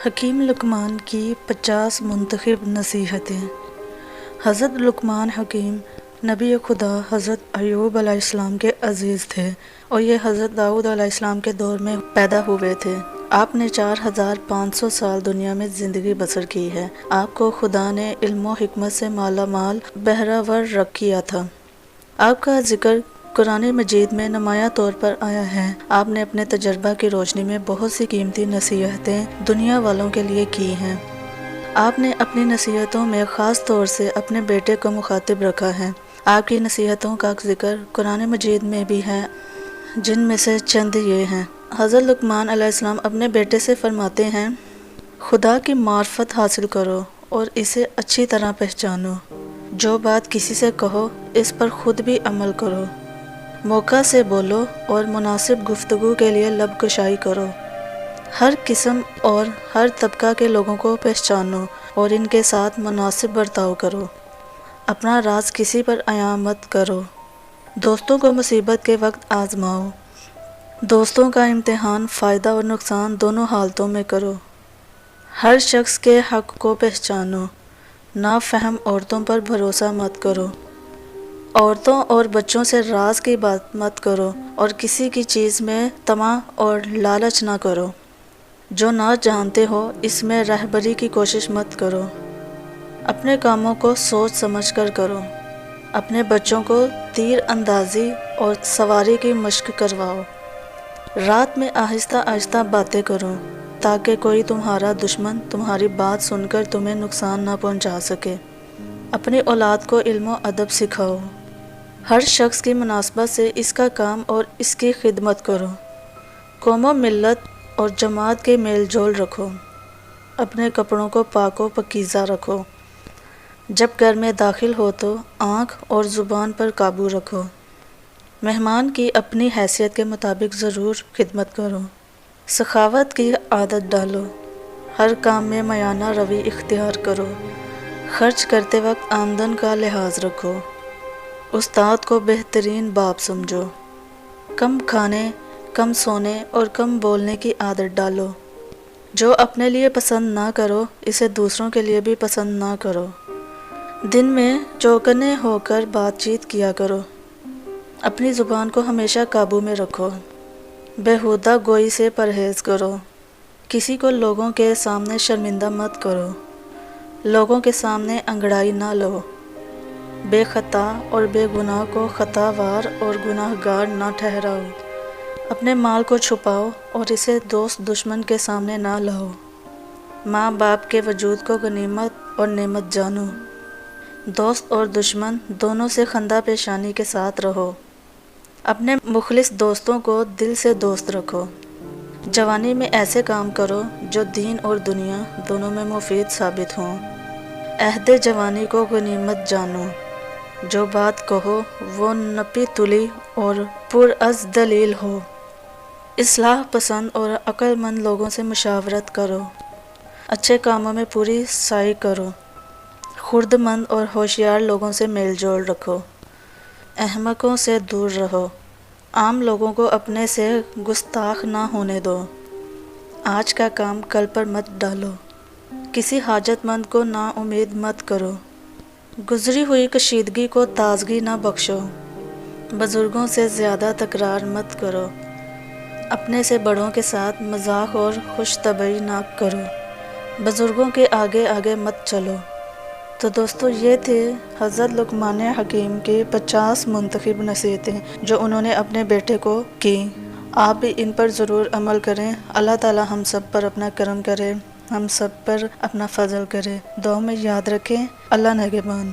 حکیم لقمان کی 50 منتخب نصیحتیں۔ حضرت لقمان حکیم نبی خدا حضرت ایوب علیہ السلام کے عزیز تھے اور یہ حضرت داؤد علیہ السلام کے دور میں پیدا ہوئے تھے۔ آپ نے 4500 سال دنیا میں زندگی بسر کی ہے۔ آپ کو خدا نے علم و حکمت سے مالا مال بہرہ ور کیا تھا۔ آپ کا ذکر قرآن مجید میں نمایاں طور پر آیا ہے۔ آپ نے اپنے تجربہ کی روشنی میں بہت سی قیمتی نصیحتیں دنیا والوں کے لیے کی ہیں۔ آپ نے اپنی نصیحتوں میں خاص طور سے اپنے بیٹے کو مخاطب رکھا ہے۔ آپ کی نصیحتوں کا ذکر قرآن مجید میں بھی ہے، جن میں سے چند یہ ہیں۔ حضرت لقمان علیہ السلام اپنے بیٹے سے فرماتے ہیں، خدا کی معرفت حاصل کرو اور اسے اچھی طرح پہچانو۔ جو بات کسی سے کہو اس پر خود بھی عمل کرو۔ موقع سے بولو اور مناسب گفتگو کے لیے لب کشائی کرو۔ ہر قسم اور ہر طبقہ کے لوگوں کو پہچانو اور ان کے ساتھ مناسب برتاؤ کرو۔ اپنا راز کسی پر عیاں مت کرو۔ دوستوں کو مصیبت کے وقت آزماؤ۔ دوستوں کا امتحان فائدہ اور نقصان دونوں حالتوں میں کرو۔ ہر شخص کے حق کو پہچانو۔ نافہم عورتوں پر بھروسہ مت کرو۔ عورتوں اور بچوں سے راز کی بات مت کرو اور کسی کی چیز میں طمع اور لالچ نہ کرو۔ جو نہ جانتے ہو اس میں رہبری کی کوشش مت کرو۔ اپنے کاموں کو سوچ سمجھ کر کرو۔ اپنے بچوں کو تیر اندازی اور سواری کی مشق کرواؤ۔ رات میں آہستہ آہستہ باتیں کرو تاکہ کوئی تمہارا دشمن تمہاری بات سن کر تمہیں نقصان نہ پہنچا سکے۔ اپنی اولاد کو علم و ادب سکھاؤ۔ ہر شخص کی مناسبت سے اس کا کام اور اس کی خدمت کرو۔ قوم و ملت اور جماعت کے میل جول رکھو۔ اپنے کپڑوں کو پاک و پاکیزہ رکھو۔ جب گھر میں داخل ہو تو آنکھ اور زبان پر قابو رکھو۔ مہمان کی اپنی حیثیت کے مطابق ضرور خدمت کرو۔ سخاوت کی عادت ڈالو۔ ہر کام میں میانہ روی اختیار کرو۔ خرچ کرتے وقت آمدن کا لحاظ رکھو۔ استاد کو بہترین باپ سمجھو۔ کم کھانے، کم سونے اور کم بولنے کی عادت ڈالو۔ جو اپنے لیے پسند نہ کرو اسے دوسروں کے لیے بھی پسند نہ کرو۔ دن میں چوکنے ہو کر بات چیت کیا کرو۔ اپنی زبان کو ہمیشہ قابو میں رکھو۔ بیہودہ گوئی سے پرہیز کرو۔ کسی کو لوگوں کے سامنے شرمندہ مت کرو۔ لوگوں کے سامنے انگڑائی نہ لو۔ بے خطا اور بے گناہ کو خطا وار اور گناہ گار نہ ٹھہراؤ۔ اپنے مال کو چھپاؤ اور اسے دوست دشمن کے سامنے نہ لاؤ۔ ماں باپ کے وجود کو غنیمت اور نعمت جانو۔ دوست اور دشمن دونوں سے خندہ پیشانی کے ساتھ رہو۔ اپنے مخلص دوستوں کو دل سے دوست رکھو۔ جوانی میں ایسے کام کرو جو دین اور دنیا دونوں میں مفید ثابت ہوں۔ عہد جوانی کو غنیمت جانو۔ جو بات کہو وہ نپی تلی اور پرعز دلیل ہو۔ اصلاح پسند اور عقل مند لوگوں سے مشاورت کرو۔ اچھے کاموں میں پوری سعی کرو۔ خرد مند اور ہوشیار لوگوں سے میل جول رکھو۔ احمقوں سے دور رہو۔ عام لوگوں کو اپنے سے گستاخ نہ ہونے دو۔ آج کا کام کل پر مت ڈالو۔ کسی حاجت مند کو نا امید مت کرو۔ گزری ہوئی کشیدگی کو تازگی نہ بخشو۔ بزرگوں سے زیادہ تکرار مت کرو۔ اپنے سے بڑوں کے ساتھ مذاق اور خوش طبعی نہ کرو۔ بزرگوں کے آگے آگے مت چلو۔ تو دوستو یہ تھے حضرت لقمان حکیم کی 50 منتخب نصیحتیں جو انہوں نے اپنے بیٹے کو کی۔ آپ بھی ان پر ضرور عمل کریں۔ اللہ تعالی ہم سب پر اپنا کرم کرے، ہم سب پر اپنا فضل کرے۔ دعا میں یاد رکھیں۔ اللہ نگہبان۔